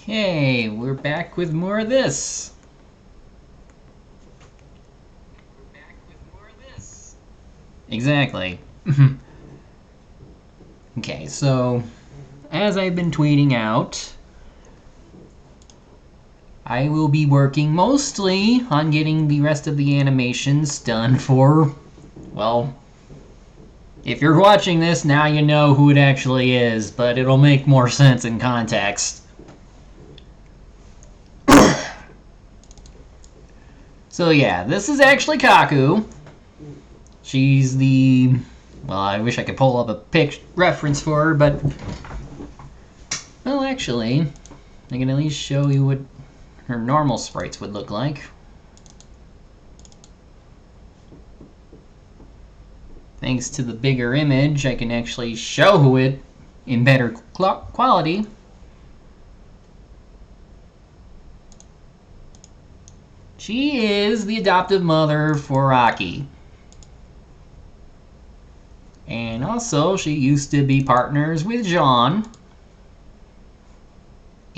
Okay, we're back with more of this. Exactly. Okay, so as I've been tweeting out, I will be working mostly on getting the rest of the animations done for, well, if you're watching this, now you know who it actually is, but it'll make more sense in context. So yeah, this is actually Kaku. She's the... Well, I wish I could pull up a reference for her, but... Well, actually, I can at least show you what her normal sprites would look like. Thanks to the bigger image, I can actually show it in better quality. She is the adoptive mother for Rocky. And also, she used to be partners with John.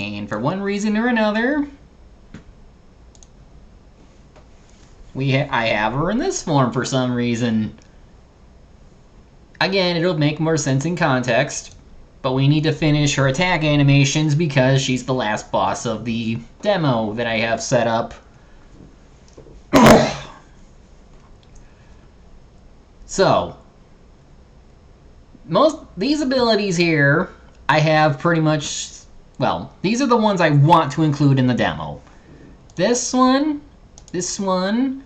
And for one reason or another, I have her in this form for some reason. Again, it'll make more sense in context, but we need to finish her attack animations because she's the last boss of the demo that I have set up. So, these abilities here, I have pretty much, well, these are the ones I want to include in the demo. This one, this one,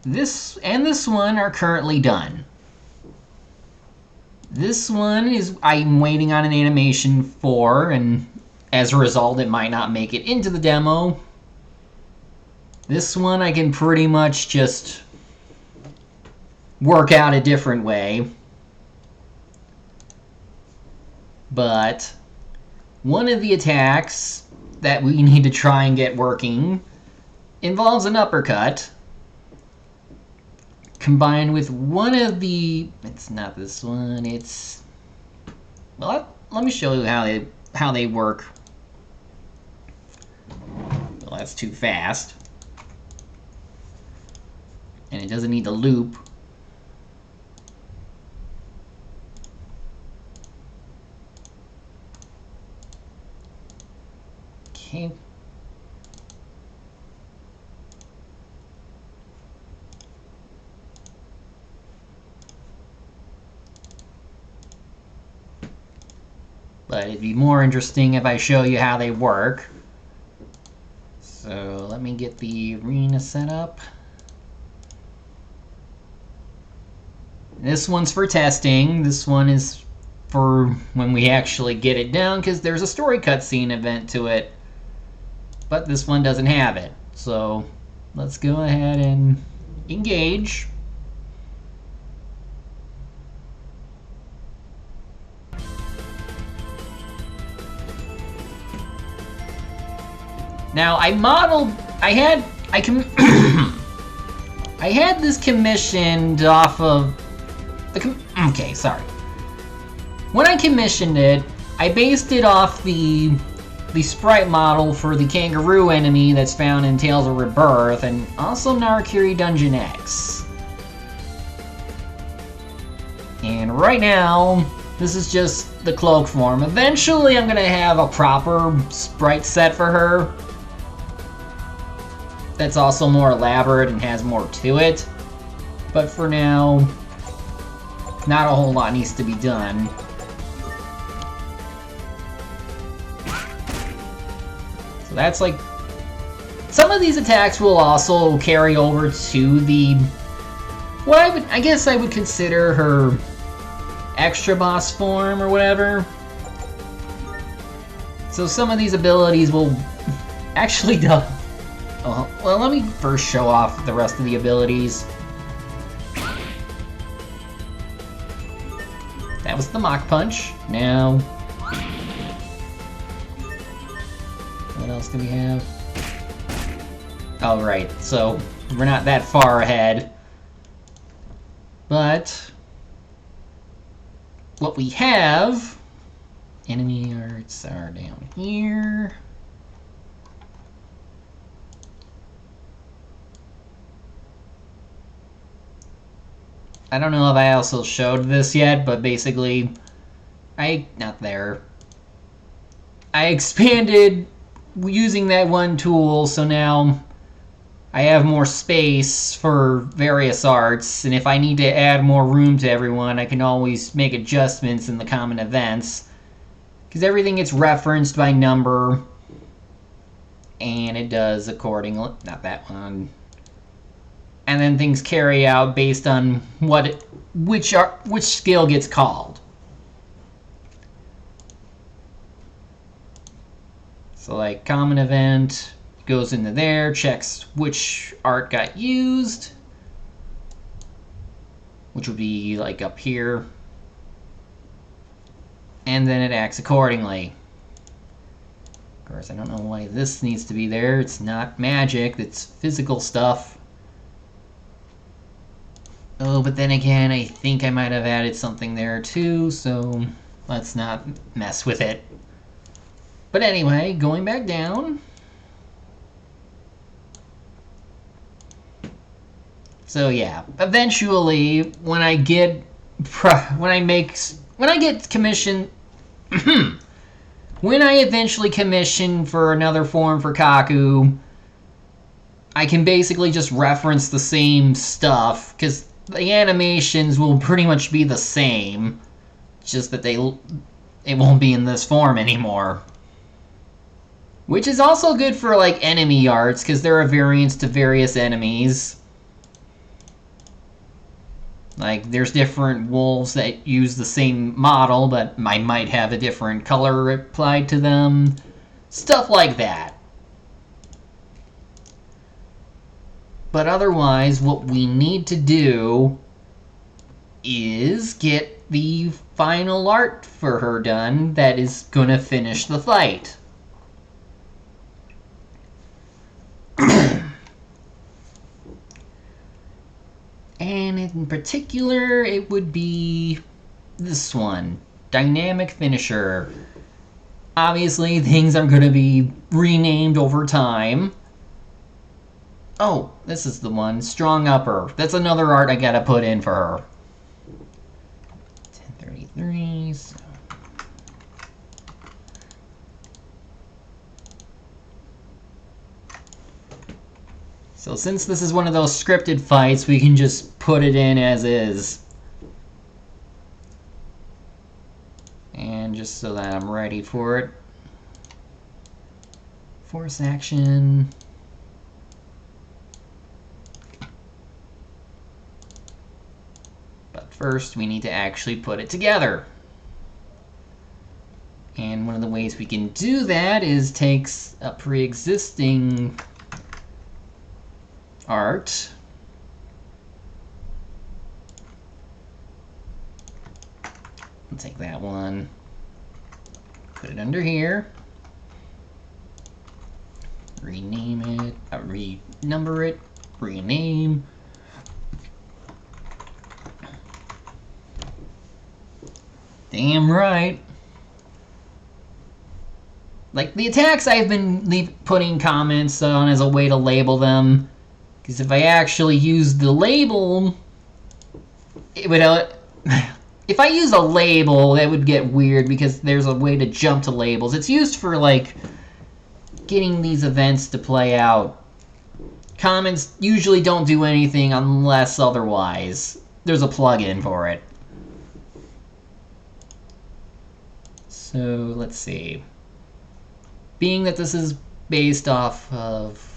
and this one are currently done. This one is I'm waiting on an animation for, and as a result, it might not make it into the demo. This one I can pretty much just work out a different way. But one of the attacks that we need to try and get working involves an uppercut combined with one of the... It's not this one, it's... Well, let me show you how they work. Well, that's too fast. And it doesn't need to loop. Okay. But it'd be more interesting if I show you how they work. So let me get the arena set up. This one's for testing. This one is for when we actually get it down, because there's a story cutscene event to it. But this one doesn't have it. So let's go ahead and engage. Now I had this commissioned off of okay, sorry. When I commissioned it, I based it off the sprite model for the kangaroo enemy that's found in Tales of Rebirth, and also Naturia Dungeon X. And right now, this is just the cloak form. Eventually, I'm gonna have a proper sprite set for her that's also more elaborate and has more to it. But for now, not a whole lot needs to be done. So that's like... Some of these attacks will also carry over to the... I guess I would consider her extra boss form or whatever. So some of these abilities will actually do... Well, let me first show off the rest of the abilities. That was the Mach Punch. Now... What else do we have? Oh, right. So, we're not that far ahead. But... what we have enemy arts are down here. I don't know if I also showed this yet, but basically, not there. I expanded using that one tool, so now I have more space for various arts, and if I need to add more room to everyone, I can always make adjustments in the common events, because everything gets referenced by number, and it does accordingly. Not that one. And then things carry out based on which skill gets called. So like common event goes into there, checks which art got used, which would be like up here, and then it acts accordingly. Of course, I don't know why this needs to be there. It's not magic, it's physical stuff. Oh, but then again, I think I might have added something there too, so let's not mess with it. But anyway, going back down. So yeah, eventually, when I get commission, when I eventually commission for another form for Kaku, I can basically just reference the same stuff, because the animations will pretty much be the same, just that it won't be in this form anymore. Which is also good for like enemy arts, because there are variants to various enemies. Like there's different wolves that use the same model, but I might have a different color applied to them. Stuff like that. But otherwise, what we need to do is get the final art for her done that is going to finish the fight. And in particular, it would be this one, Dynamic Finisher. Obviously, things are going to be renamed over time. Oh, this is the one, Strong Upper. That's another art I gotta put in for her. 1033. So since this is one of those scripted fights, we can just put it in as is. And just so that I'm ready for it. Force action. But first, we need to actually put it together. And one of the ways we can do that is take a pre-existing art. I'll take that one, put it under here, rename it, renumber it, rename. Damn right. Like the attacks I've been putting comments on as a way to label them. Because if I actually use the label, it would... if I use a label, that would get weird because there's a way to jump to labels. It's used for, like, getting these events to play out. Comments usually don't do anything unless otherwise. There's a plugin for it. So, let's see. Being that this is based off of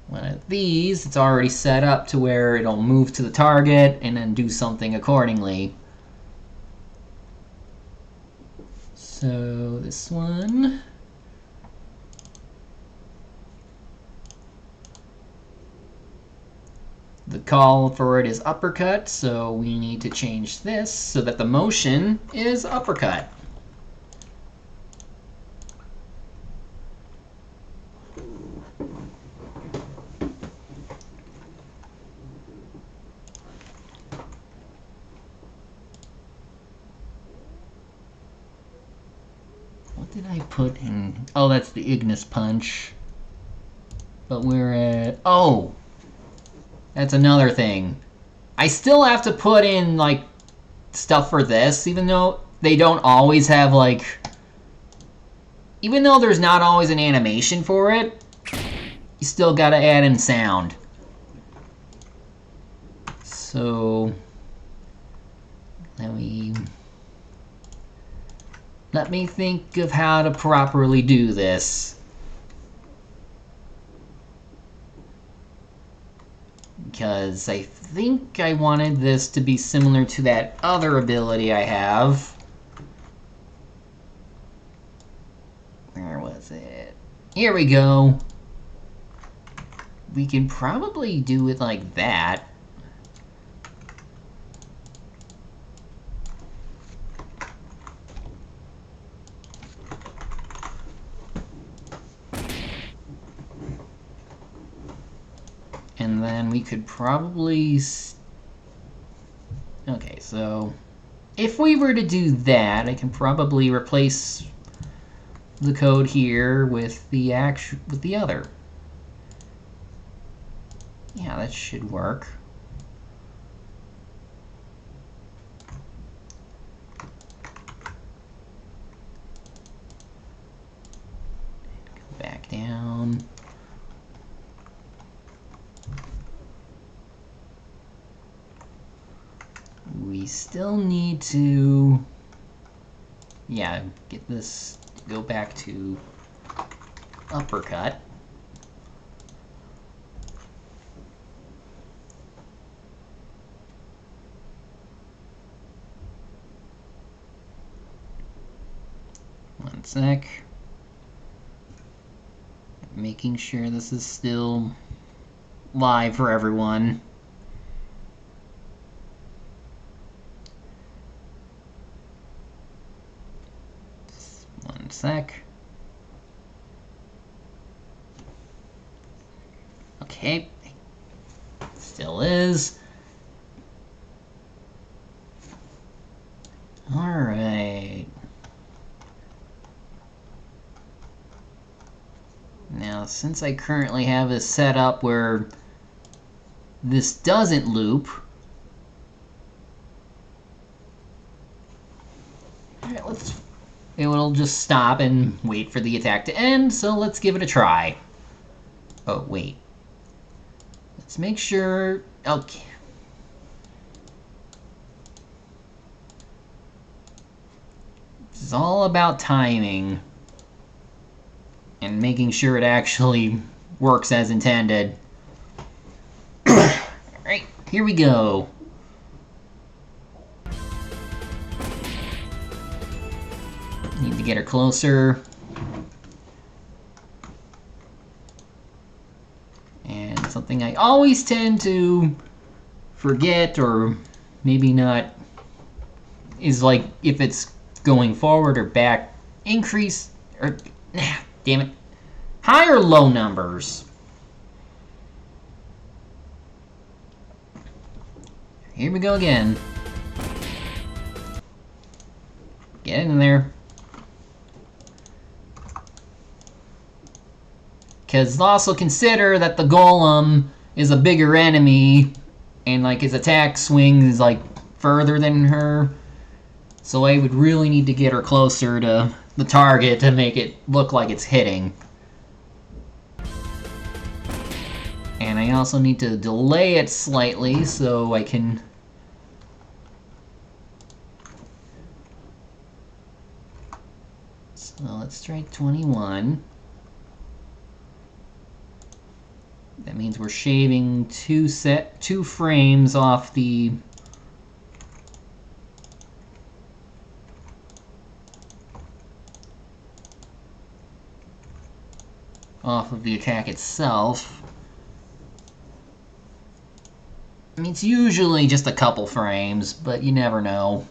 one of these, it's already set up to where it'll move to the target and then do something accordingly. So this one. The call for it is uppercut, so we need to change this so that the motion is uppercut. did I put in? Oh, that's the Ignis Punch. But we're at... Oh! That's another thing. I still have to put in, like, stuff for this, even though they don't always have, like... Even though there's not always an animation for it, you still gotta add in sound. So... Let me think of how to properly do this. Because I think I wanted this to be similar to that other ability I have. Where was it? Here we go. We can probably do it like that. And then we could probably... Okay, so... If we were to do that, I can probably replace the code here with the other. Yeah, that should work. Go back down. We still need to, yeah, get this, go back to uppercut. One sec. Making sure this is still live for everyone. One sec. Okay. Still is. Alright. Now, since I currently have this set up where this doesn't loop, alright, it will just stop and wait for the attack to end, so let's give it a try. Oh, wait. Let's make sure... Okay. It's all about timing and making sure it actually works as intended. Alright, here we go. Need to get her closer. And something I always tend to forget, or maybe not, is like if it's going forward or back, increase, or, damn it, high or low numbers. Here we go again. Get in there. Because also consider that the golem is a bigger enemy, and like his attack swing is like further than her. So I would really need to get her closer to the target to make it look like it's hitting. And I also need to delay it slightly so I can... So let's try 21. That means we're shaving two frames off the attack itself. I mean, it's usually just a couple frames, but you never know.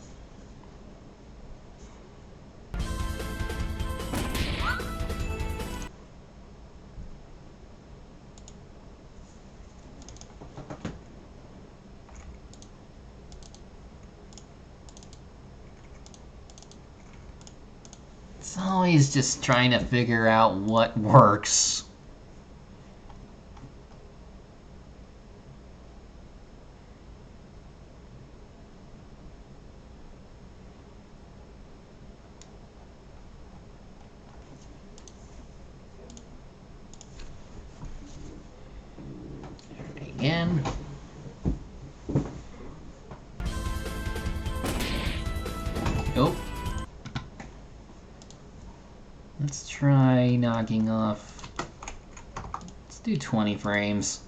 It's always just trying to figure out what works. Again. Nope. Let's try knocking off. Let's do 20 frames.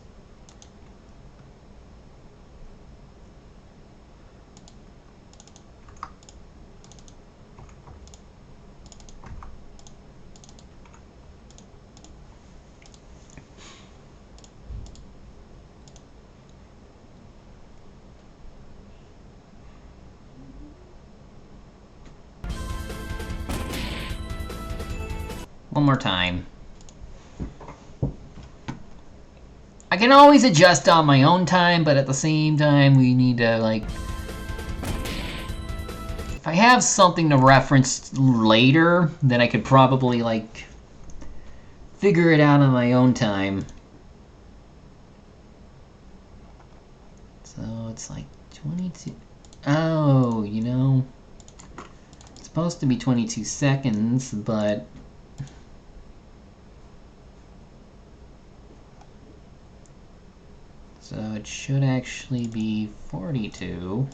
One more time. I can always adjust on my own time, but at the same time, we need to, like... If I have something to reference later, then I could probably, like, figure it out on my own time. So it's like 22... Oh, you know... It's supposed to be 22 seconds, but... So it should actually be 42.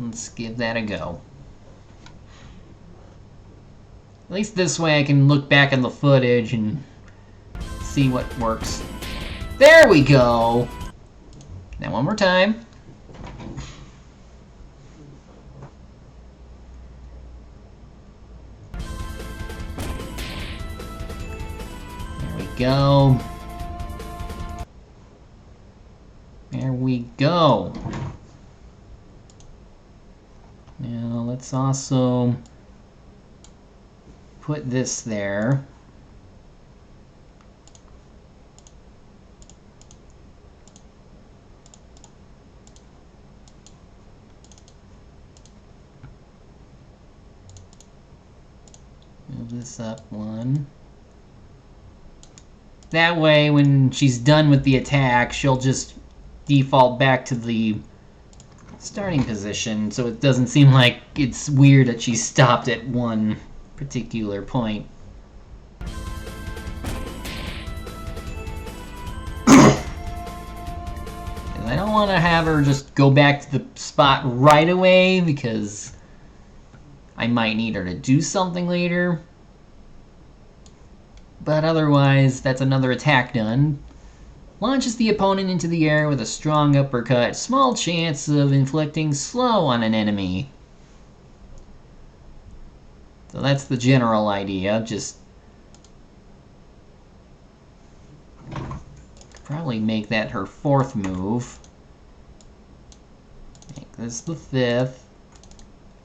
Let's give that a go. At least this way I can look back on the footage and see what works. There we go! Now one more time. Go. There we go. Now let's also put this there. Move this up one. That way, when she's done with the attack, she'll just default back to the starting position, so it doesn't seem like it's weird that she stopped at one particular point. I don't want to have her just go back to the spot right away, because I might need her to do something later. But otherwise, that's another attack done. Launches the opponent into the air with a strong uppercut. Small chance of inflicting slow on an enemy. So that's the general idea. Just probably make that her fourth move. Make this the fifth.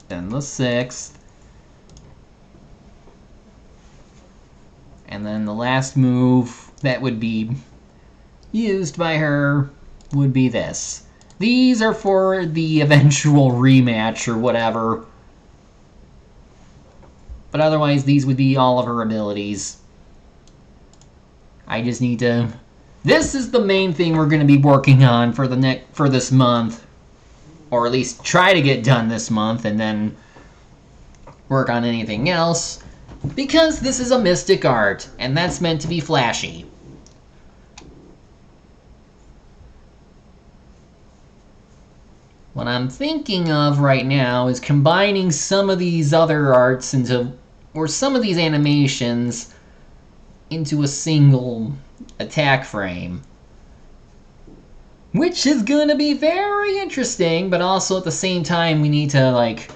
Then the sixth. And then the last move that would be used by her would be this. These are for the eventual rematch or whatever. But otherwise, these would be all of her abilities. I just need to... This is the main thing we're going to be working on for this month. Or at least try to get done this month and then work on anything else. Because this is a Mystic Art, and that's meant to be flashy. What I'm thinking of right now is combining some of these other arts into, or some of these animations into a single attack frame. Which is going to be very interesting, but also at the same time we need to, like,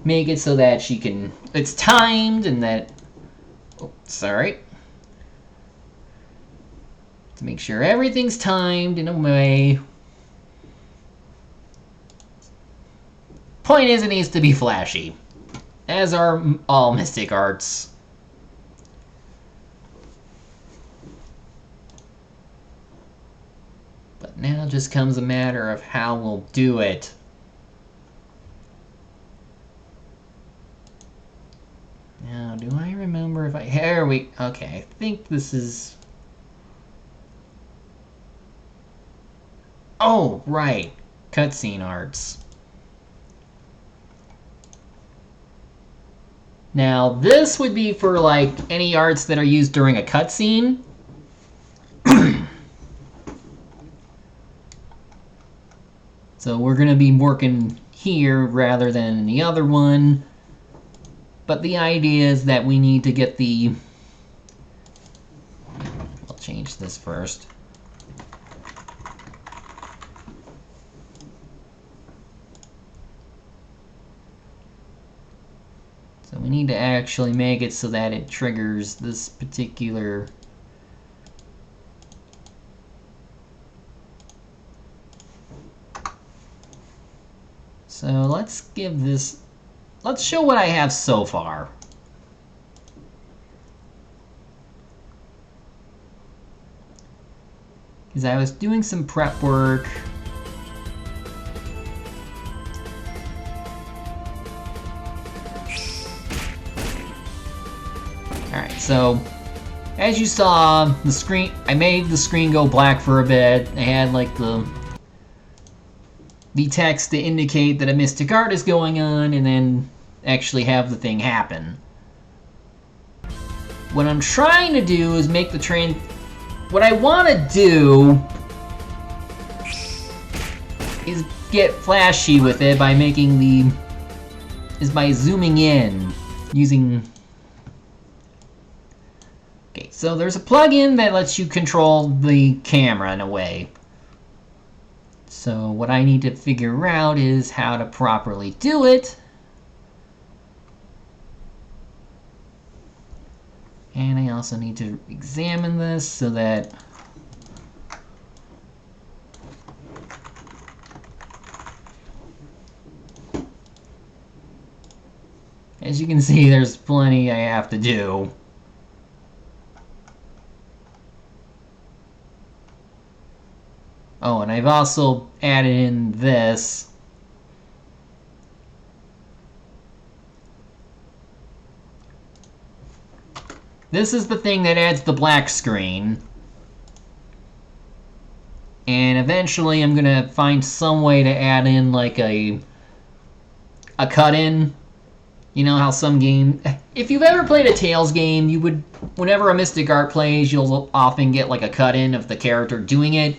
make it so that she can... It's timed and that... Oh, sorry. To make sure everything's timed in a way. Point is, it needs to be flashy. As are all Mystic Arts. But now just comes a matter of how we'll do it. do I remember if I... Here we... Okay, I think this is... Oh, right. Cutscene arts. Now, this would be for, like, any arts that are used during a cutscene. So we're going to be working here rather than the other one. But the idea is that we need to get the... I'll change this first. So we need to actually make it so that it triggers this particular... So let's give this... Let's show what I have so far. Because I was doing some prep work. Alright, so as you saw, the screen, I made the screen go black for a bit. I had like the text to indicate that a Mystic Art is going on, and then actually have the thing happen. What I'm trying to do is make the what I want to do is get flashy with it by making by zooming in using... Okay, so there's a plugin that lets you control the camera in a way. So what I need to figure out is how to properly do it. And I also need to examine this so that as you can see, there's plenty I have to do. Oh, and I've also added in this. This is the thing that adds the black screen. And eventually I'm gonna find some way to add in like a cut-in. You know how some game... If you've ever played a Tales game, you would... Whenever a Mystic Art plays, you'll often get like a cut-in of the character doing it.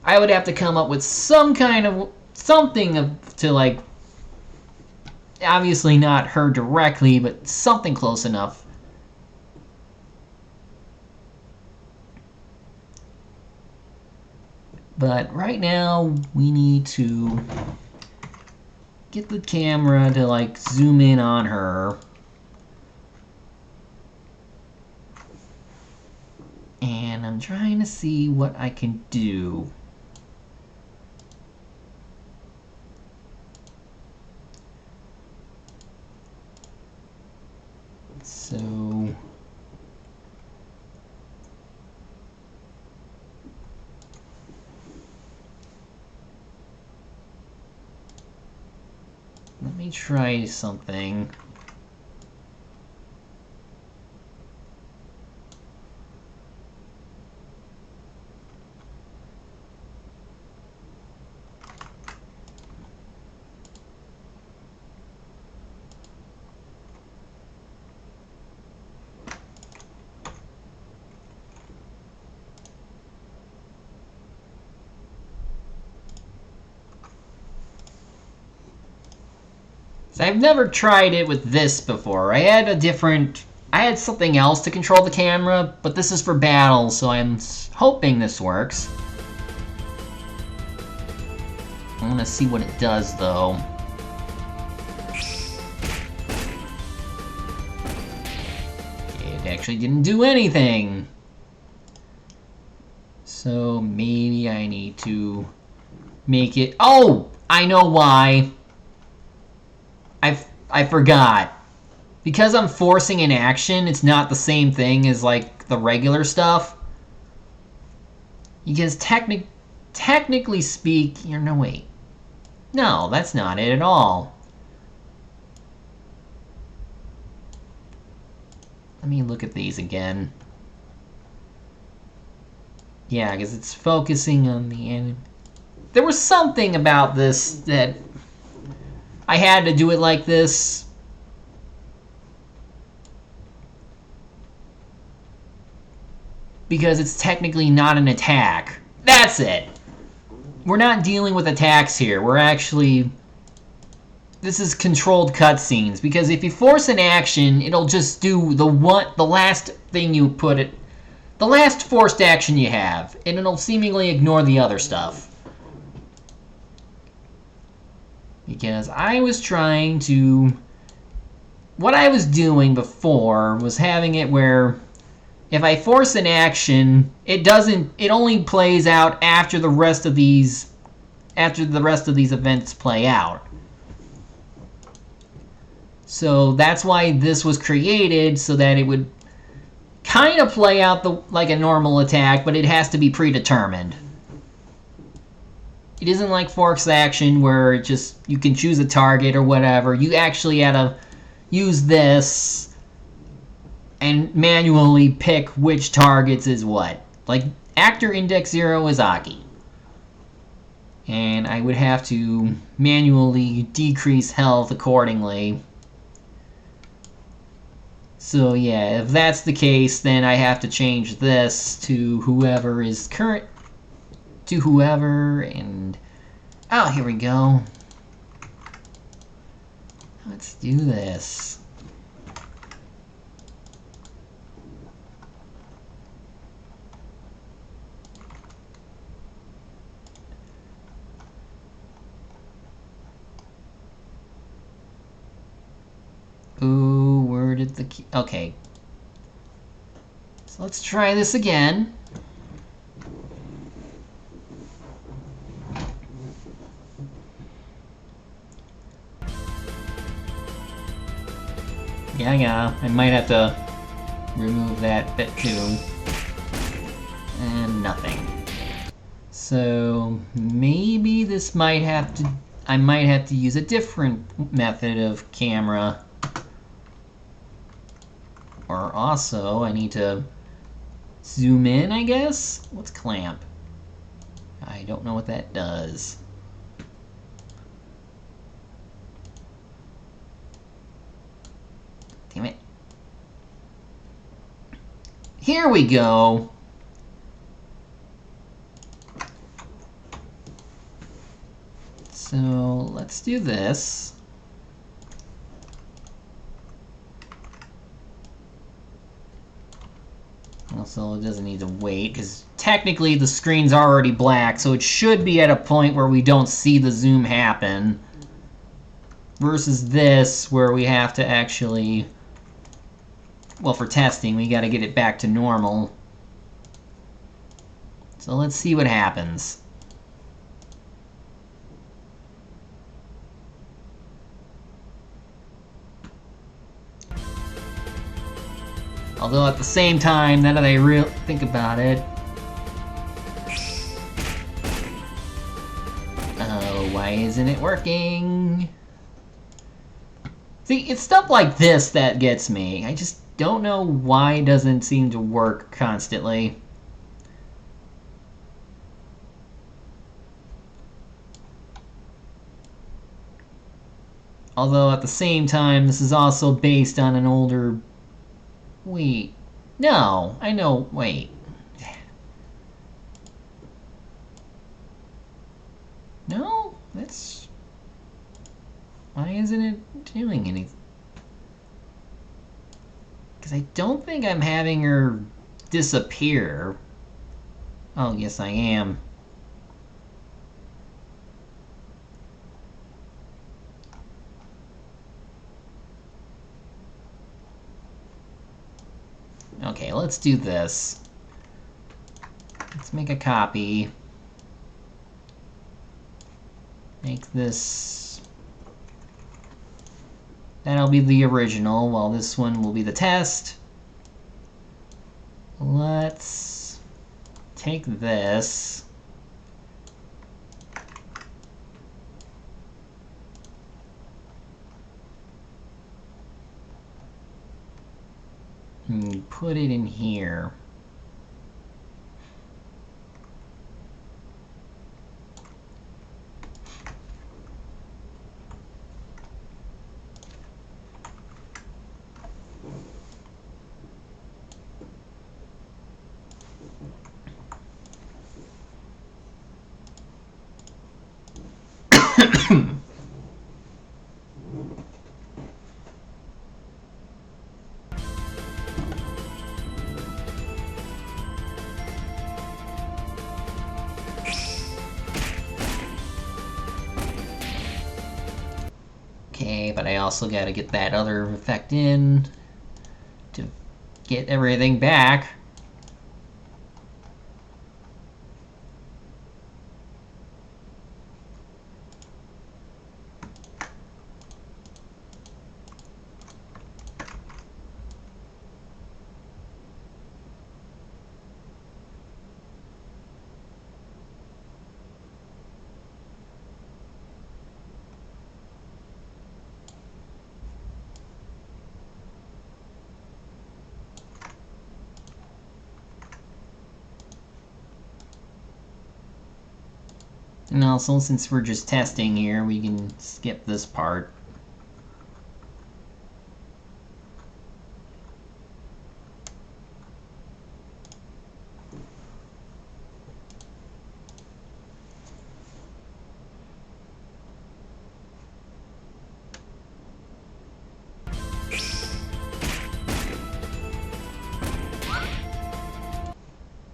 I would have to come up with some kind of... Something to like... Obviously not her directly, but something close enough. But right now, we need to get the camera to like zoom in on her. And I'm trying to see what I can do. So... Let me try something. I've never tried it with this before. I had something else to control the camera, but this is for battle, so I'm hoping this works. I want to see what it does, though. It actually didn't do anything. So maybe I need to make it... Oh! I know why. I forgot. Because I'm forcing an action, it's not the same thing as, like, the regular stuff. Because technically speaking... No, wait. No, that's not it at all. Let me look at these again. Yeah, because it's focusing on the end. There was something about this that I had to do it like this. Because it's technically not an attack. That's it. We're not dealing with attacks here. We're actually... This is controlled cutscenes. Because if you force an action, it'll just do the last thing you put it... The last forced action you have. And it'll seemingly ignore the other stuff. Because I was trying to... What I was doing before was having it where... If I force an action, it only plays out after the rest of these events play out. So that's why this was created, so that it would kind of play out like a normal attack, but it has to be predetermined. It isn't like force action where you can choose a target or whatever. You actually had to use this and manually pick which targets is what. Like, actor index 0 is Aki. And I would have to manually decrease health accordingly. So yeah, if that's the case, then I have to change this to whoever is current. To whoever, and... Oh, here we go. Let's do this. Ooh, where did the key... Okay. So let's try this again. Yeah. I might have to remove that bit too. And nothing. So maybe this might have to... I might have to use a different method of camera. Or also, I need to zoom in, I guess? What's clamp? I don't know what that does. Damn it. Here we go. So, let's do this. Also, it doesn't need to wait, because technically the screen's already black, so it should be at a point where we don't see the zoom happen. Versus this, where we have to actually... Well, for testing, we gotta get it back to normal. So let's see what happens. Although at the same time, now that I really think about it... Oh, why isn't it working? See, it's stuff like this that gets me. I just don't know why it doesn't seem to work constantly. Although at the same time, this is also based on an older... Wait. No, I know. Wait. No? That's... Why isn't it doing anything? Because I don't think I'm having her disappear. Oh, yes, I am. Okay, let's do this. Let's make a copy. Make this... That'll be the original, while this one will be the test. Let's take this. and put it in here. Okay, but I also gotta get that other effect in to get everything back. And also, since we're just testing here, we can skip this part.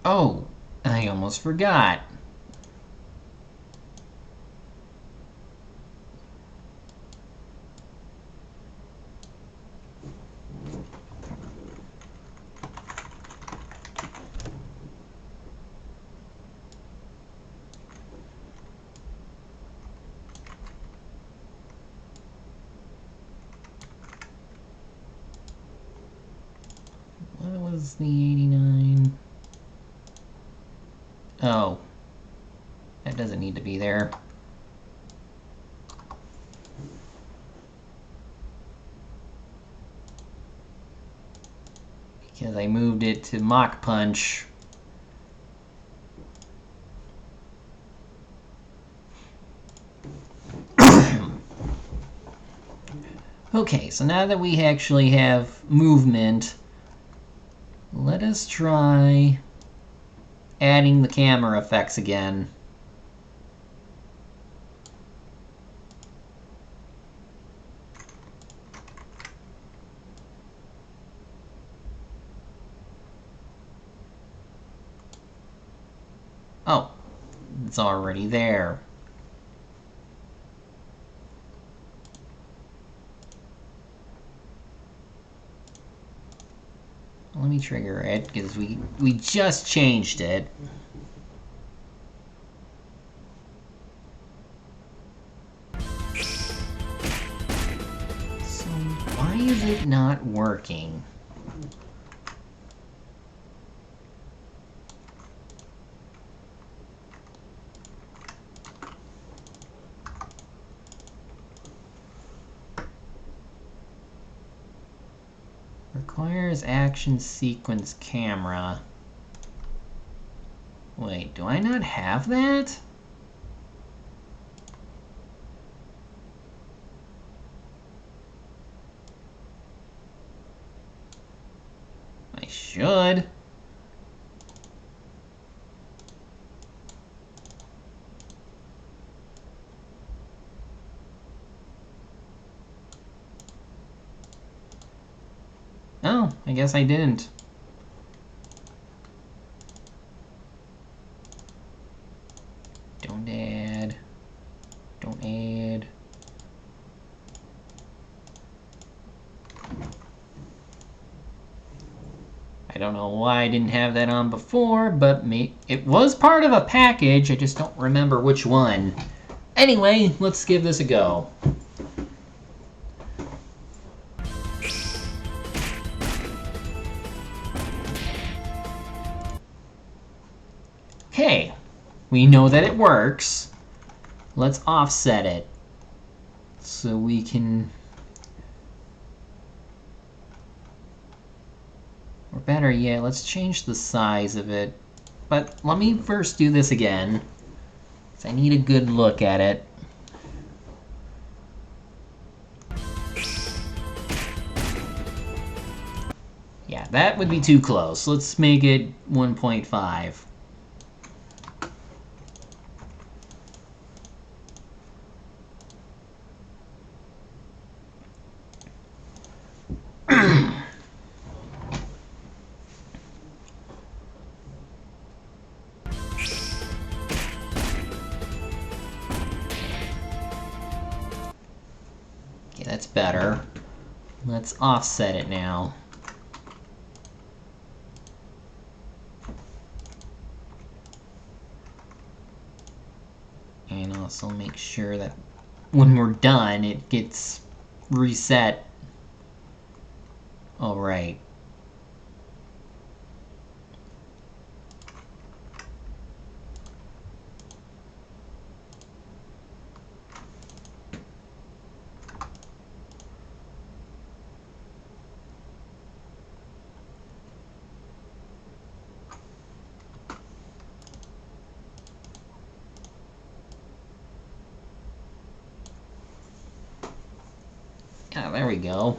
Oh, I almost forgot. What was the 89? Oh, that doesn't need to be there. Because I moved it to Mach Punch. Okay, so now that we actually have movement, let us try adding the camera effects again. Oh, it's already there. Let me trigger it, because we just changed it. So why is it not working? Requires action sequence camera. Wait, do I not have that? I should. Oh, I guess I didn't. Don't add. Don't add. I don't know why I didn't have that on before, but it was part of a package. I just don't remember which one. Anyway, let's give this a go. Okay, we know that it works. Let's offset it so we can better yet, let's change the size of it. But let me first do this again, because I need a good look at it. Yeah, that would be too close. Let's make it 1.5. Okay, that's better. Let's offset it now. And also make sure that when we're done, it gets reset. All right. Ah, there we go.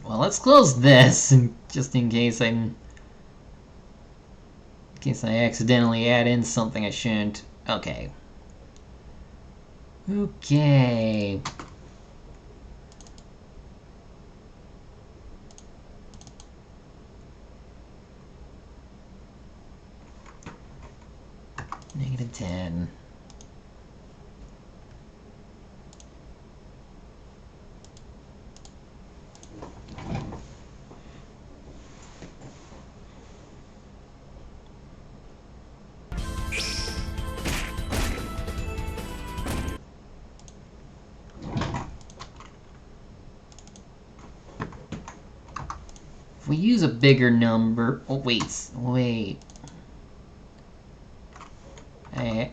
Well, let's close this, just in case I accidentally add in something I shouldn't. Okay. Okay. -10. If we use a bigger number... Oh, wait. Hey.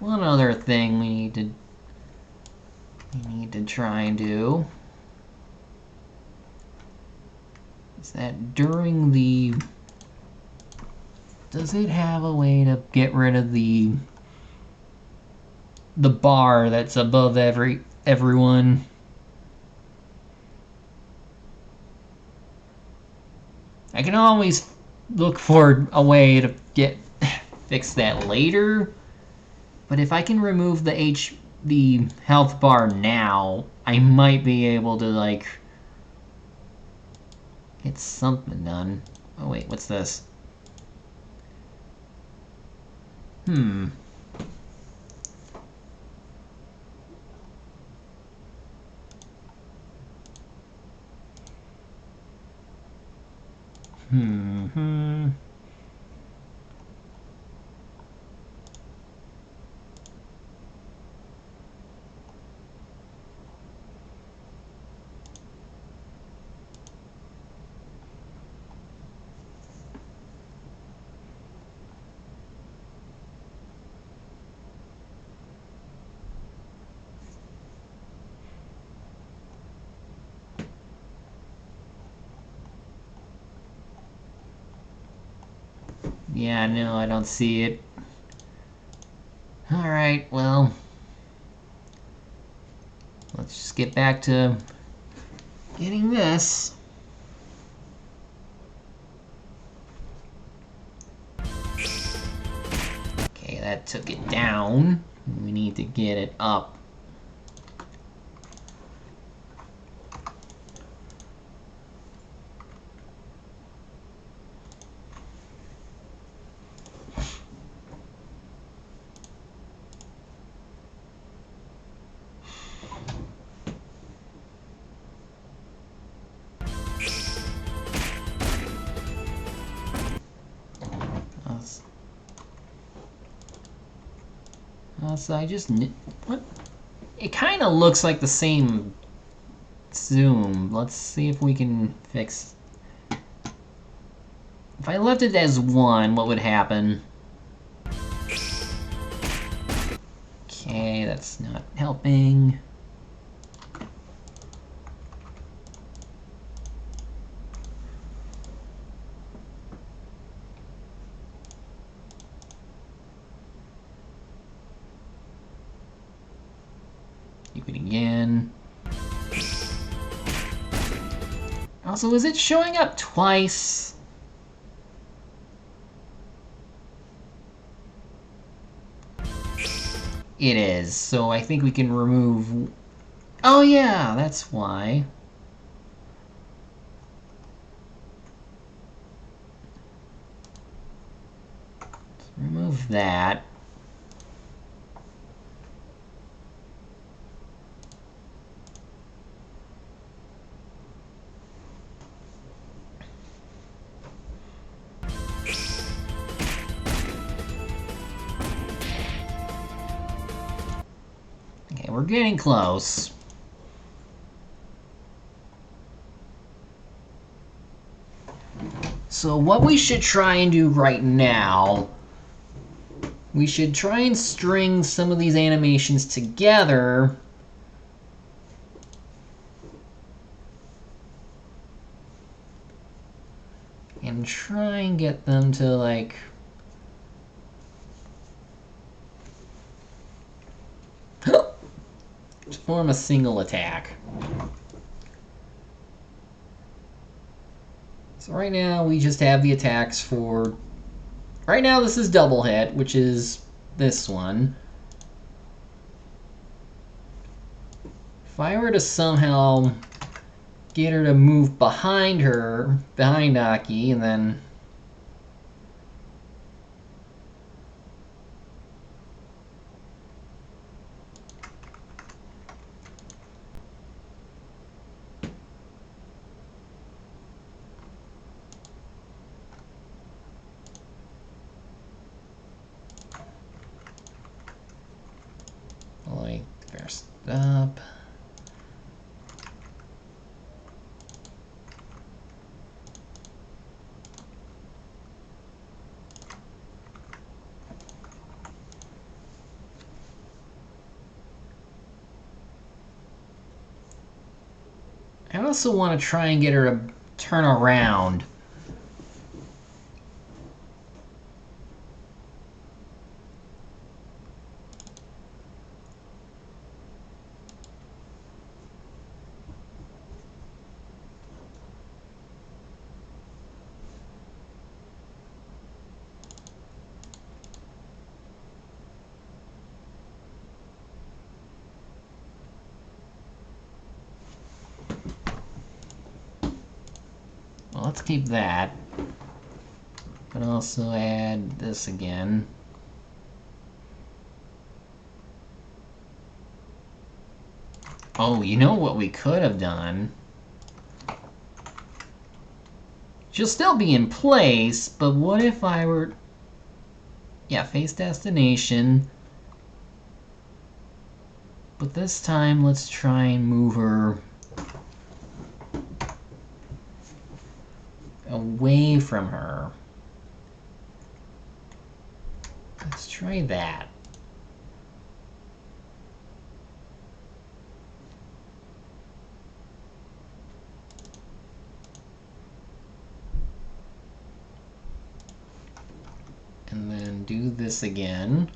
One other thing we need to try and do is that during the... Does it have a way to get rid of the bar that's above everyone? I can always look for a way to fix that later. But if I can remove the health bar now, I might be able to, like, get something done. Oh wait, what's this? Hmm. Yeah, no, I don't see it. Alright, well... Let's just get back to getting this. Okay, that took it down. We need to get it up. So I just... What? it kind of looks like the same zoom. Let's see if we can fix... If I left it as 1, what would happen? Okay, that's not helping. Do it again. Also, is it showing up twice? It is, so I think we can remove... Oh yeah, that's why. Let's remove that. Okay, we're getting close. So what we should try and do right now, we should try and string some of these animations together and try and get them to, like, form a single attack. So right now we just have the attacks for... Right now this is double hit, which is this one. If I were to somehow get her to move behind Aki, and then... like, first up. I also want to try and get her to turn around. Well, let's keep that. But also add this again. Oh, you know what we could have done? She'll still be in place, but what if I were... Yeah, face destination. But this time, let's try and move her away from her. Let's try that. And then do this again.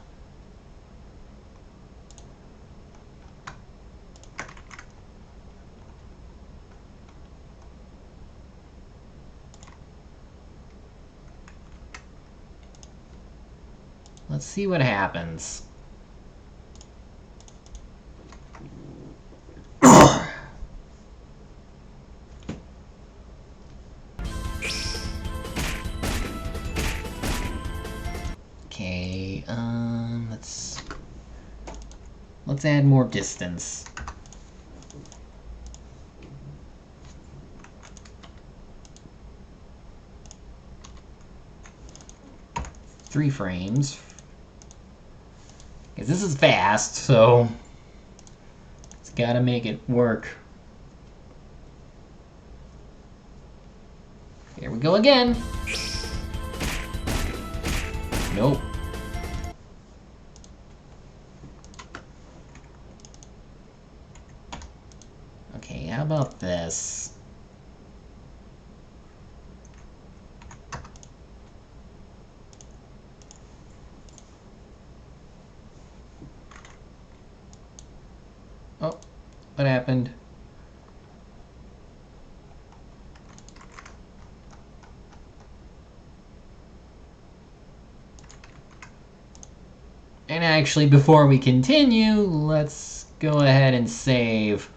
Let's see what happens. Okay, let's add more distance. Three frames. Because this is fast, so... Gotta make it work. Here we go again. Nope. Okay, how about this? Oh, what happened? And actually, before we continue, let's go ahead and save.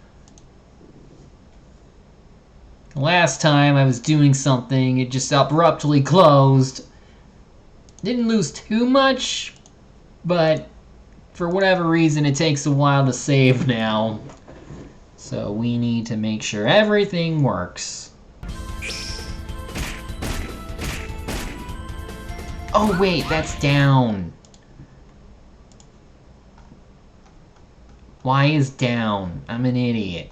Last time I was doing something, it just abruptly closed. Didn't lose too much, but for whatever reason, it takes a while to save now. So we need to make sure everything works. Oh wait, that's down. Why is down? I'm an idiot.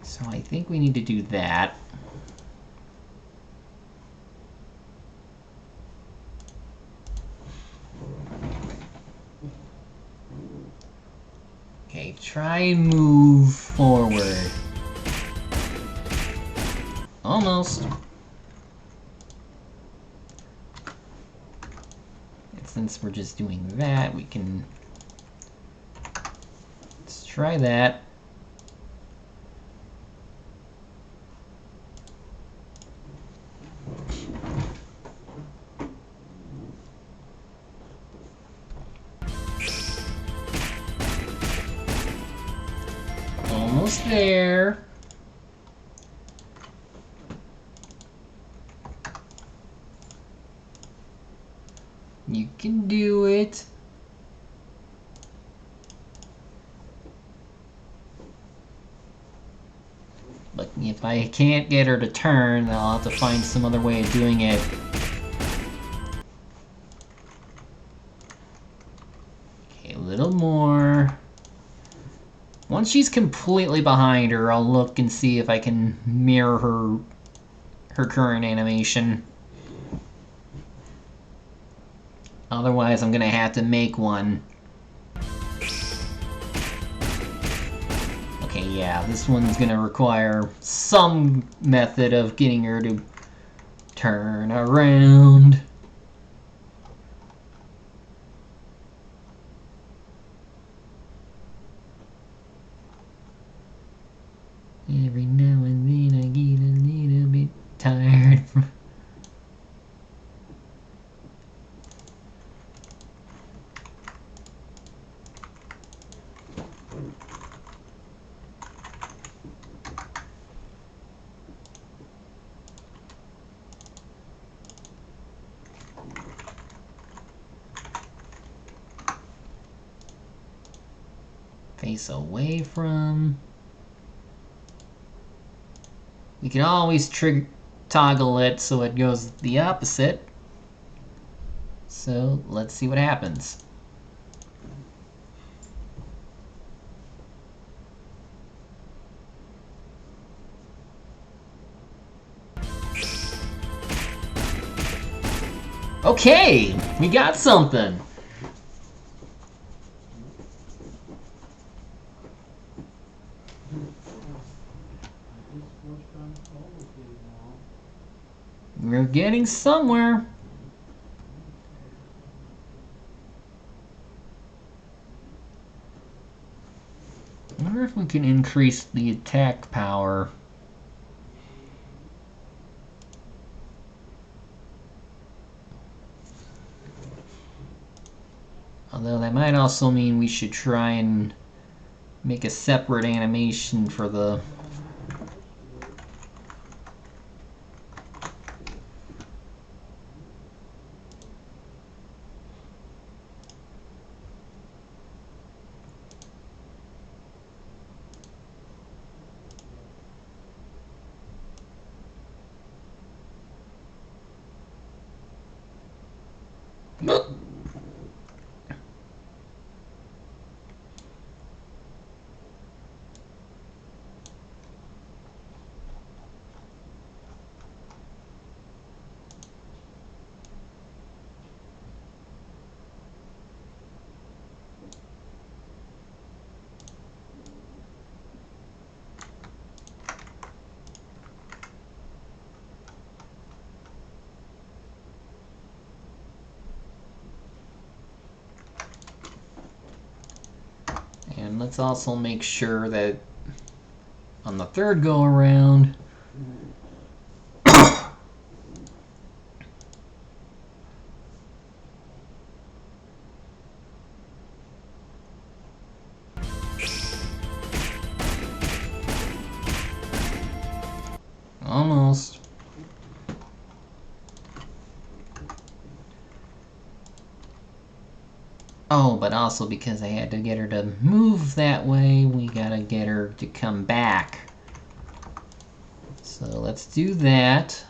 So I think we need to do that. Okay, try and move forward. Almost. And since we're just doing that, we can... Let's try that. Almost there. You can do it. But if I can't get her to turn, then I'll have to find some other way of doing it. Okay, a little more. Once she's completely behind her, I'll look and see if I can mirror her current animation. Otherwise, I'm gonna have to make one. Okay, yeah, this one's gonna require some method of getting her to turn around. Every now and then I get a little bit tired. Face away from. We can always toggle it so it goes the opposite. So let's see what happens. Okay, we got something. We're getting somewhere. I wonder if we can increase the attack power. Although that might also mean we should try and make a separate animation for the... And let's also make sure that on the third go around, almost. Oh, but also because I had to get her to move that way, we gotta get her to come back. So let's do that.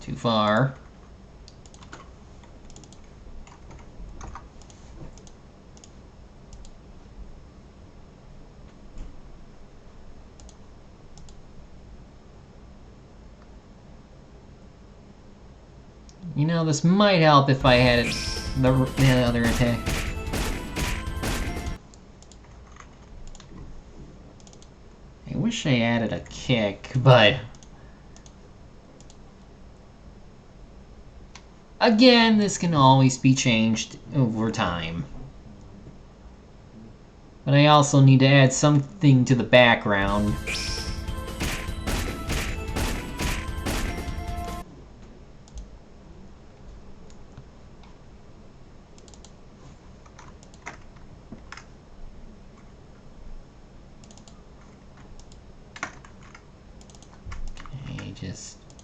Too far. You know, this might help if I had the other attack. I wish I added a kick, but... Again, this can always be changed over time. But I also need to add something to the background.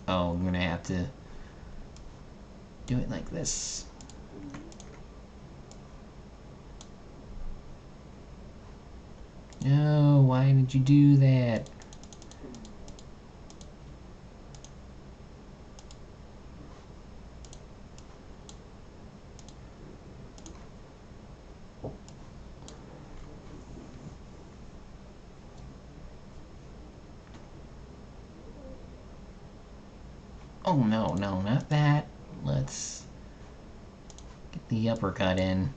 Oh, I'm gonna have to do it like this. No, why did you do that? Oh, no, not that. Let's get the uppercut in.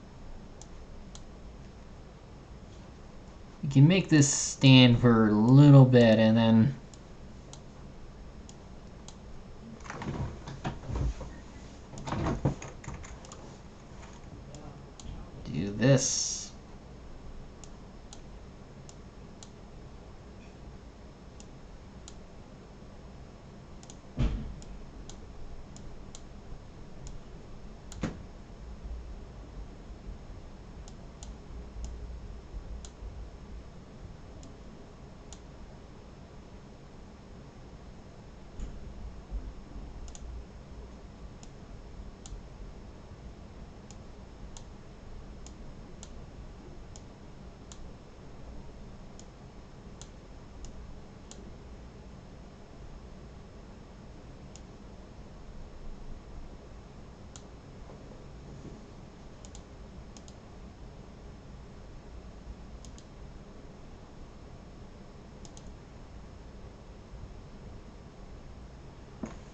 We can make this stand for a little bit and then... do this.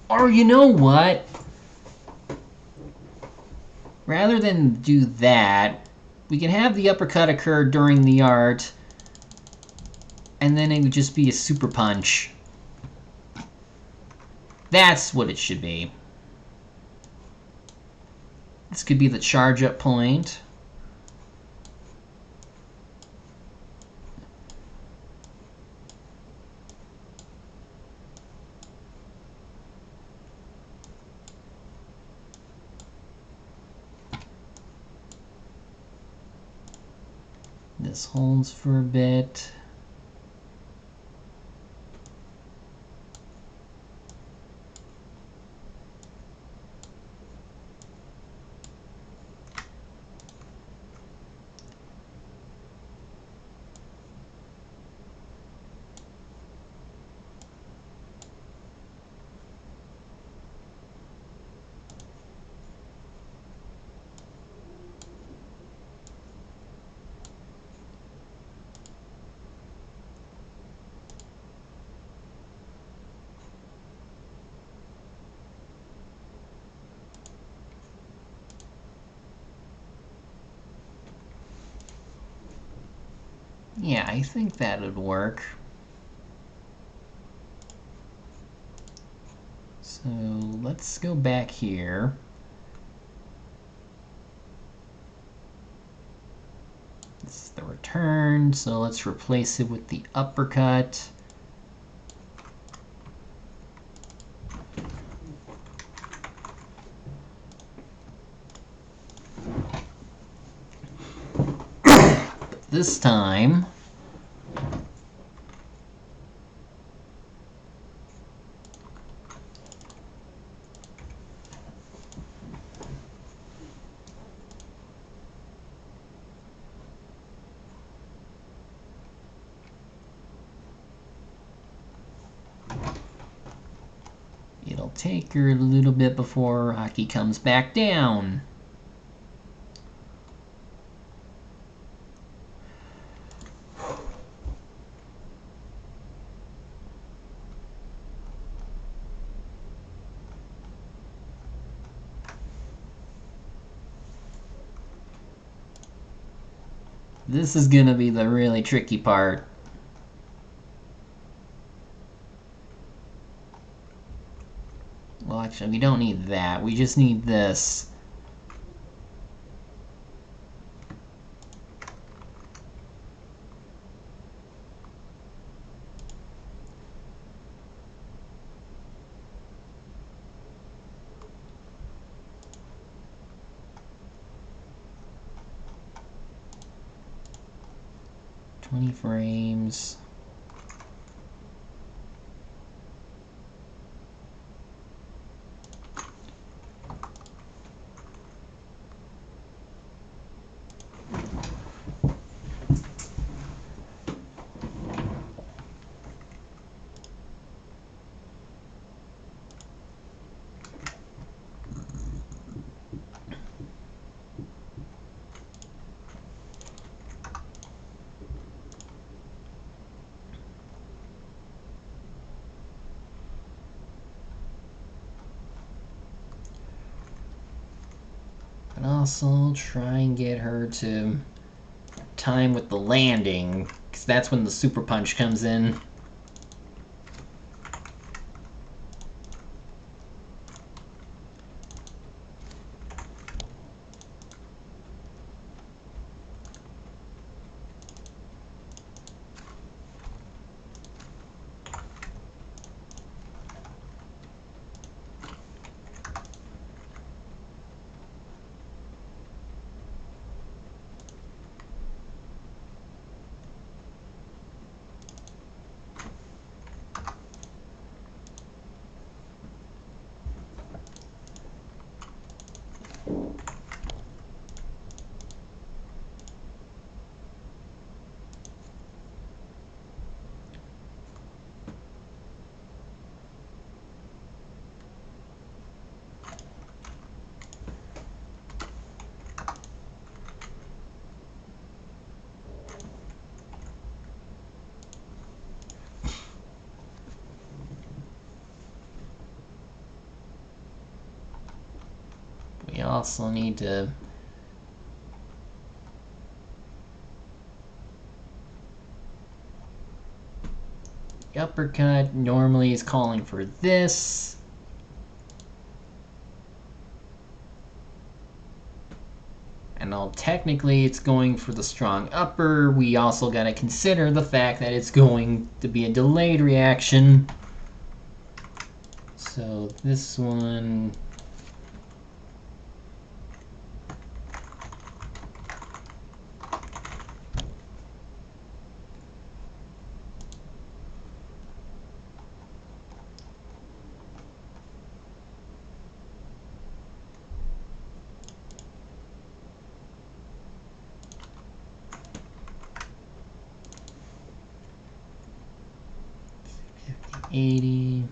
Or you know what? Rather than do that, we can have the uppercut occur during the art, and then it would just be a super punch. That's what it should be. This could be the charge up point. This holds for a bit. Yeah, I think that would work. So let's go back here. This is the return, so let's replace it with the uppercut. This time, it'll take her a little bit before Aki comes back down. This is gonna be the really tricky part. Well, actually, we don't need that. We just need this. Frames. And also try and get her to time with the landing, because that's when the super punch comes in. We also need to uppercut normally is calling for this. And all technically it's going for the strong upper. We also got to consider the fact that it's going to be a delayed reaction. So this one, $80.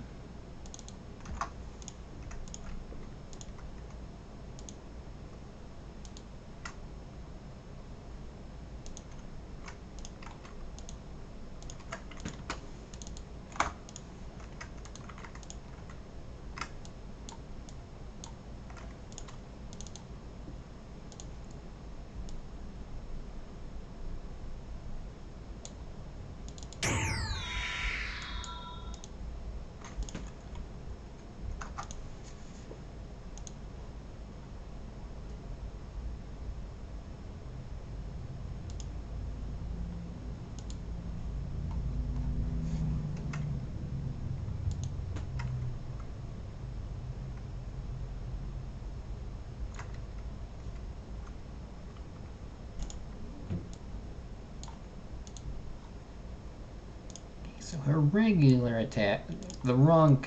So her regular attack, the wrong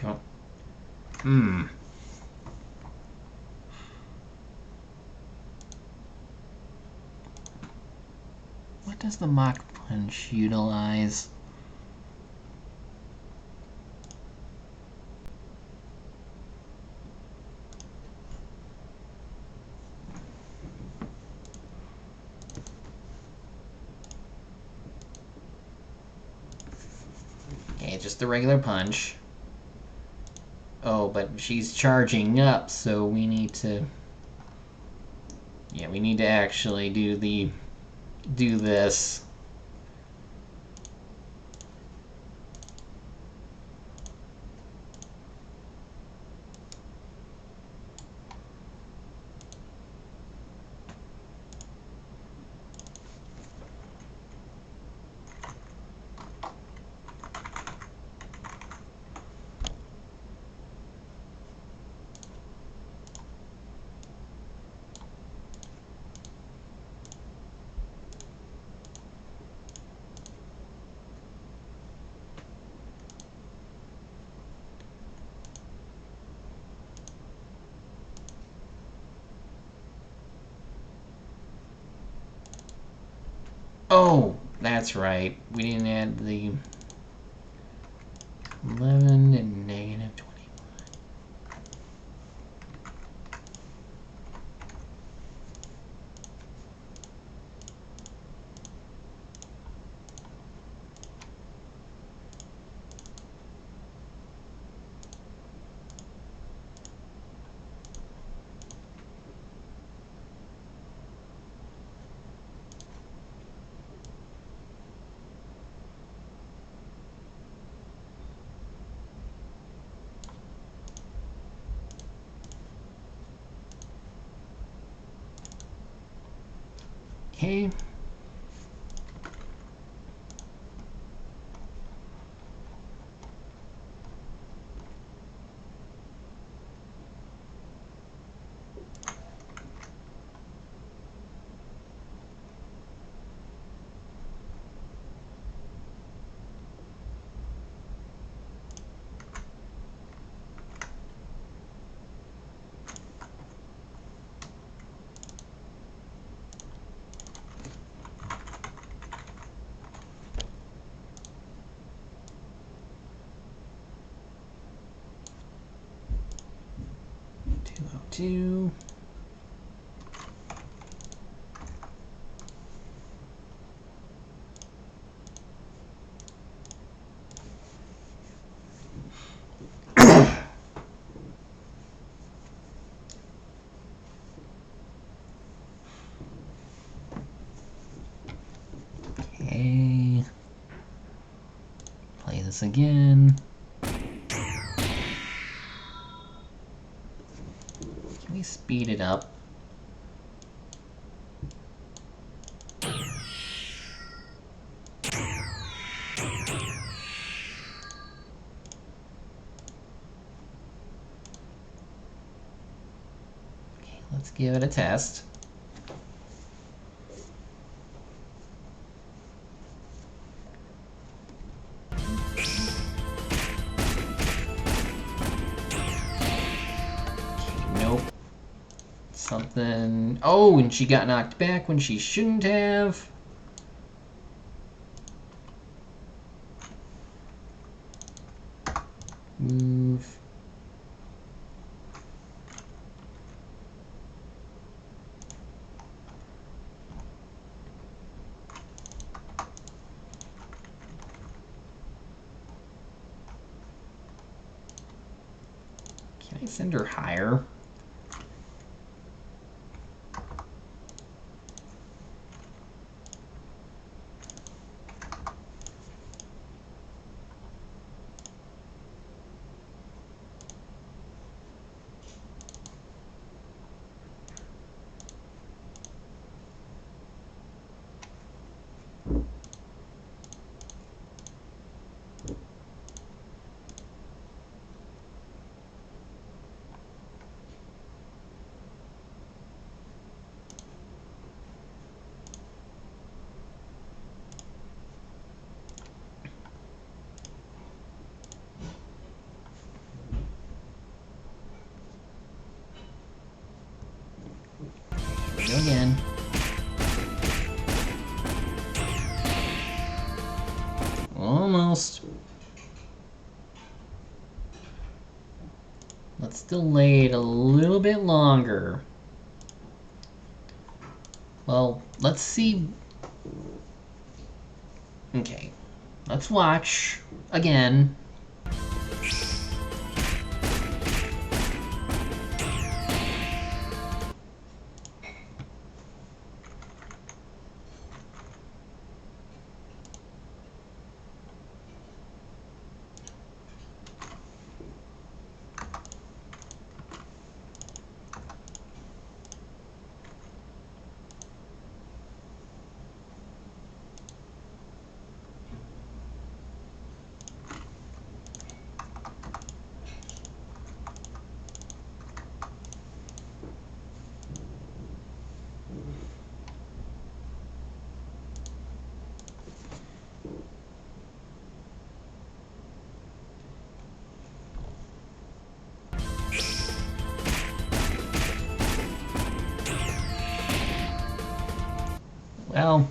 What does the Mach Punch utilize? Okay, just the regular punch. Oh, but she's charging up, so we need to... Yeah, we need to actually do this. Oh, that's right. We didn't add the 11 and negative 21. Okay. Two. Okay. Play this again. Can we speed it up? Let's give it a test. Nope. Something... Oh, and she got knocked back when she shouldn't have. Move. Can I send her higher? Go again. Almost. Let's delay it a little bit longer. Well, let's see. Okay. Let's watch again. Well,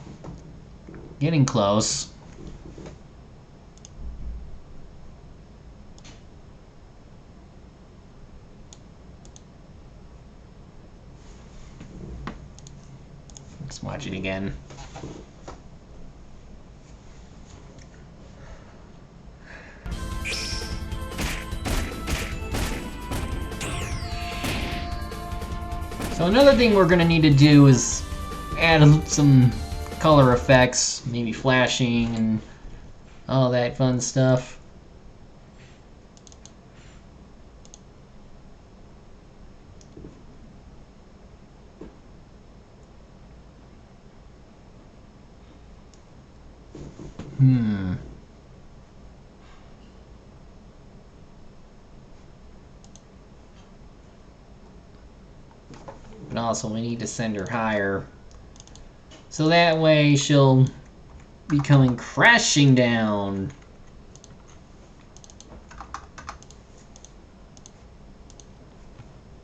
getting close. Let's watch it again. So another thing we're going to need to do is add some color effects, maybe flashing and all that fun stuff. But also we need to send her higher. So that way she'll be coming crashing down.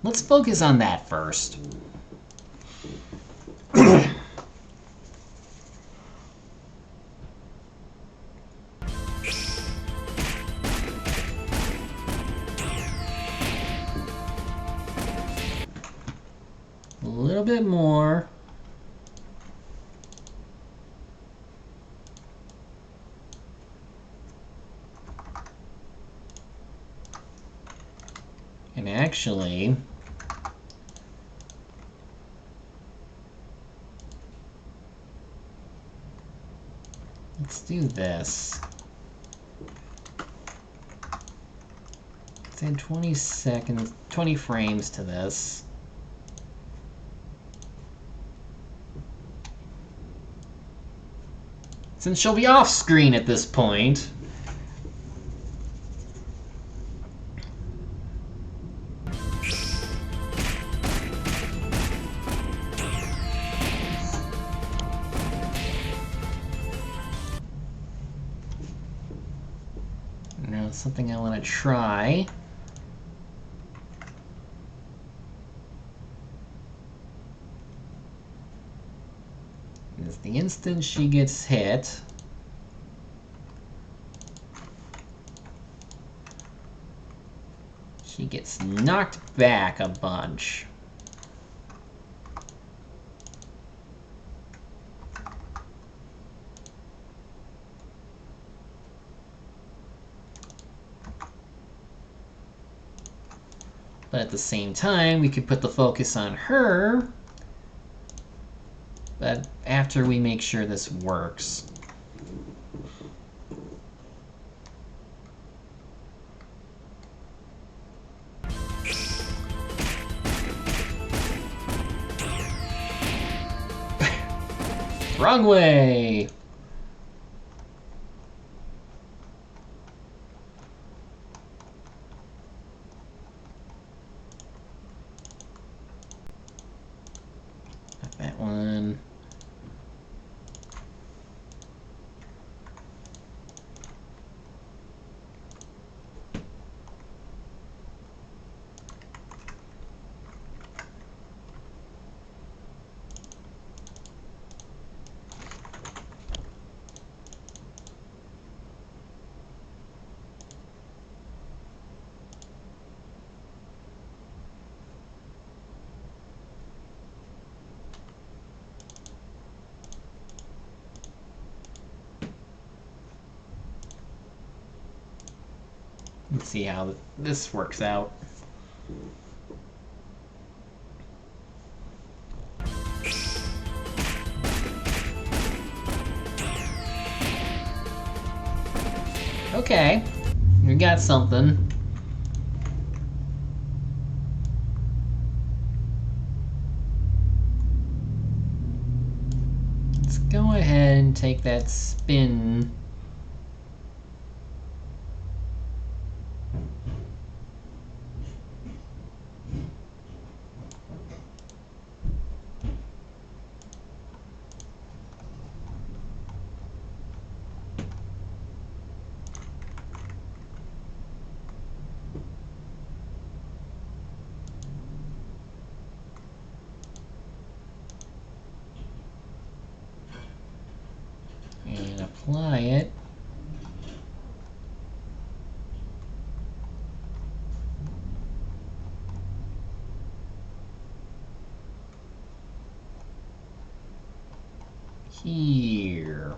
Let's focus on that first. A little bit more. And actually, let's do this. Let's add 20 seconds, 20 frames to this. Since she'll be off screen at this point. Now something I want to try. Is the instant she gets hit, she gets knocked back a bunch. But at the same time, we could put the focus on her. But after we make sure this works. Wrong way! Not that one. Let's see how this works out. Okay, we got something. Let's go ahead and take that spin. And apply it. Here.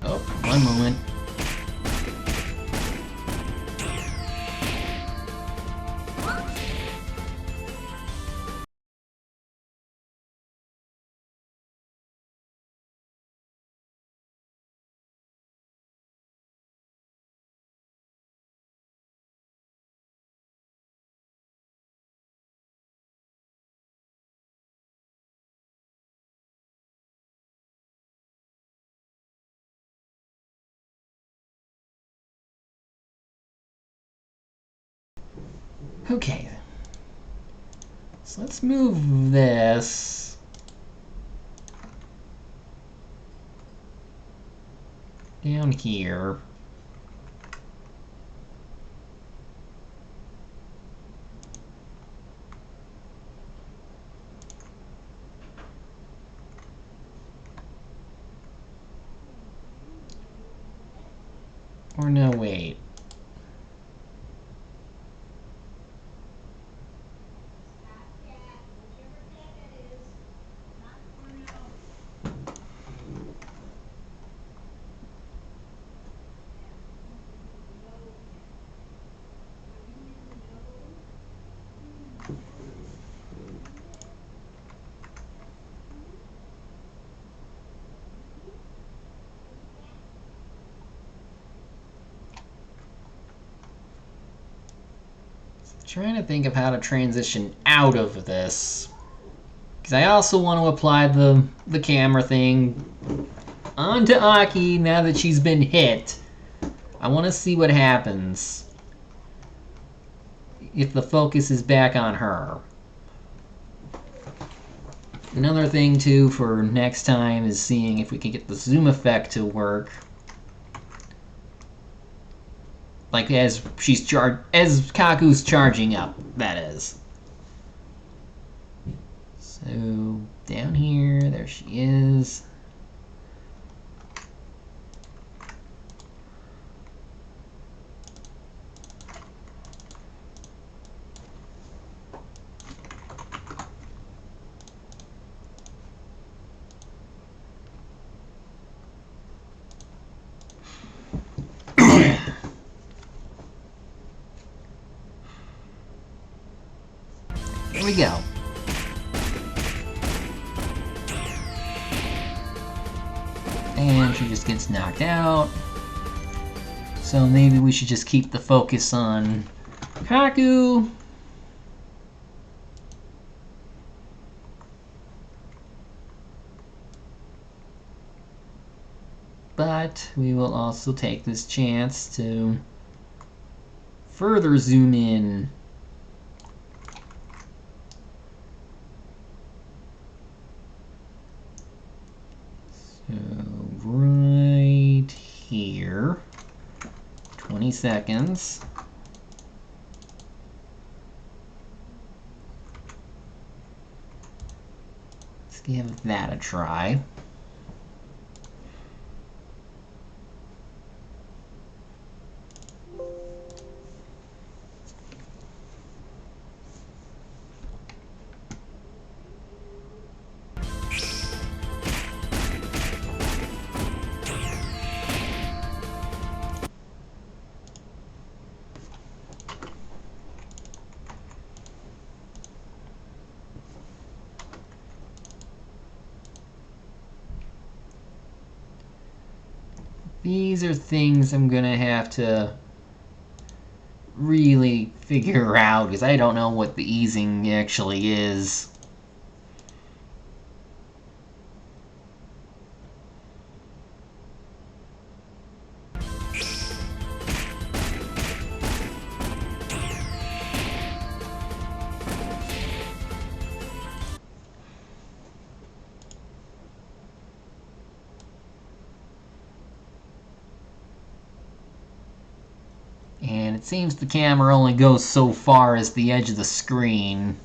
Oh, one moment. Okay. So let's move this down here. Or no, wait. Trying to think of how to transition out of this. Because I also want to apply the camera thing onto Aki now that she's been hit. I want to see what happens if the focus is back on her. Another thing too for next time is seeing if we can get the zoom effect to work. Like as Kaku's charging up, that is. So down here, there she is. Here we go. And she just gets knocked out. So maybe we should just keep the focus on Kaku. But we will also take this chance to further zoom in. So right here, 20 seconds. give that a try. These are things I'm gonna have to really figure out because I don't know what the easing actually is. And it seems the camera only goes so far as the edge of the screen.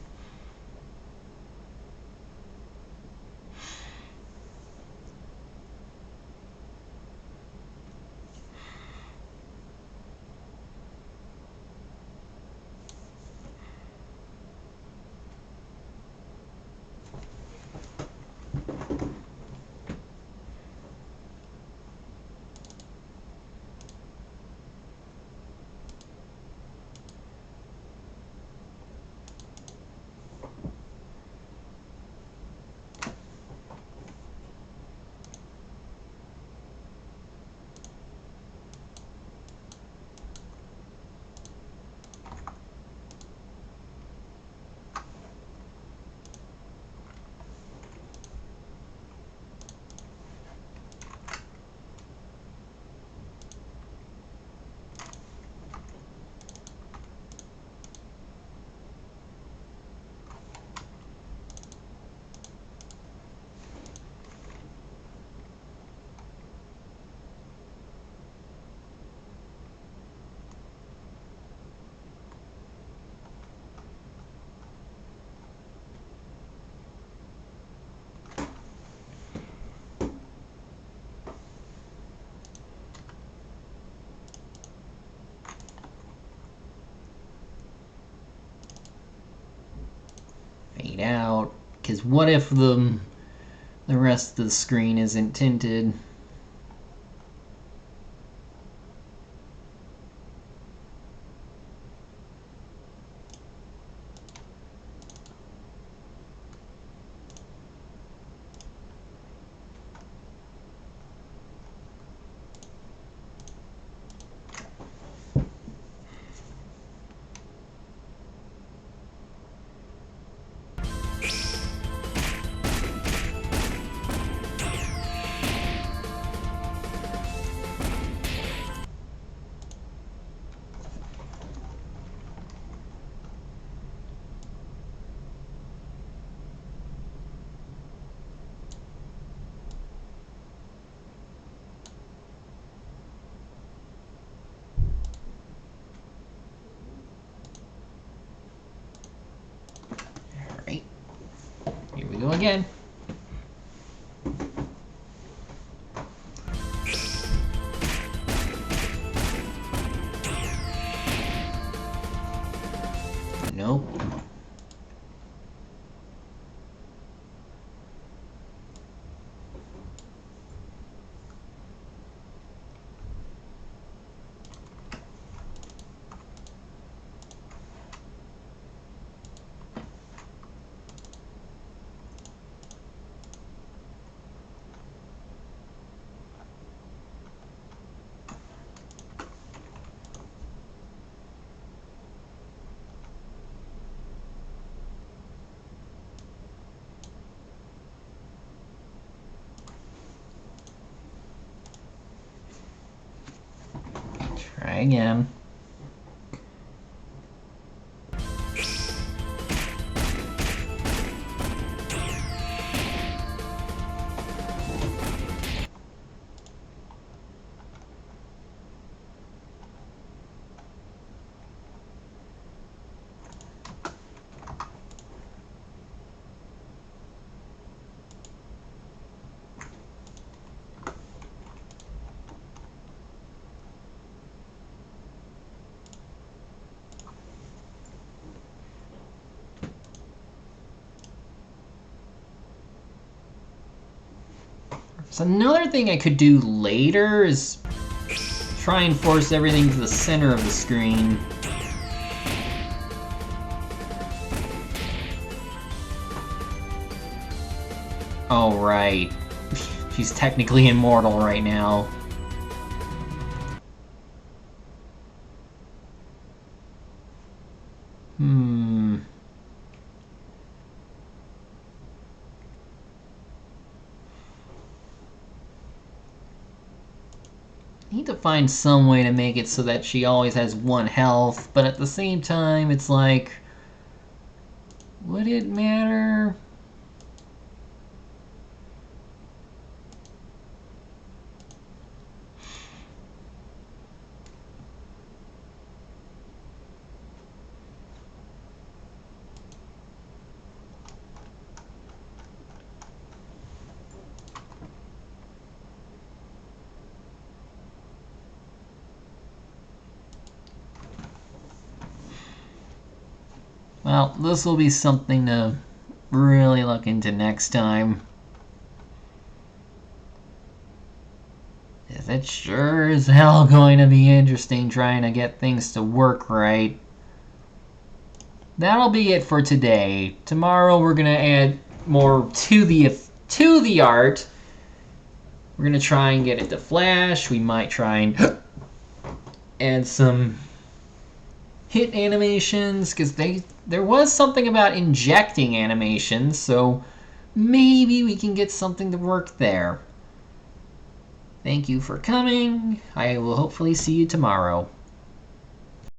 Fade out, because what if the rest of the screen isn't tinted? Alright, here we go again. Nope. Try again. So another thing I could do later is try and force everything to the center of the screen. Oh, right. She's technically immortal right now. Need to find some way to make it so that she always has 1 health, but at the same time, it's like, would it matter? Well, this will be something to really look into next time. It's sure as hell going to be interesting trying to get things to work right. That'll be it for today. Tomorrow we're gonna add more to the art. We're gonna try and get it to flash. We might try and add some hit animations, because there was something about injecting animations, so maybe we can get something to work there. Thank you for coming. I will hopefully see you tomorrow.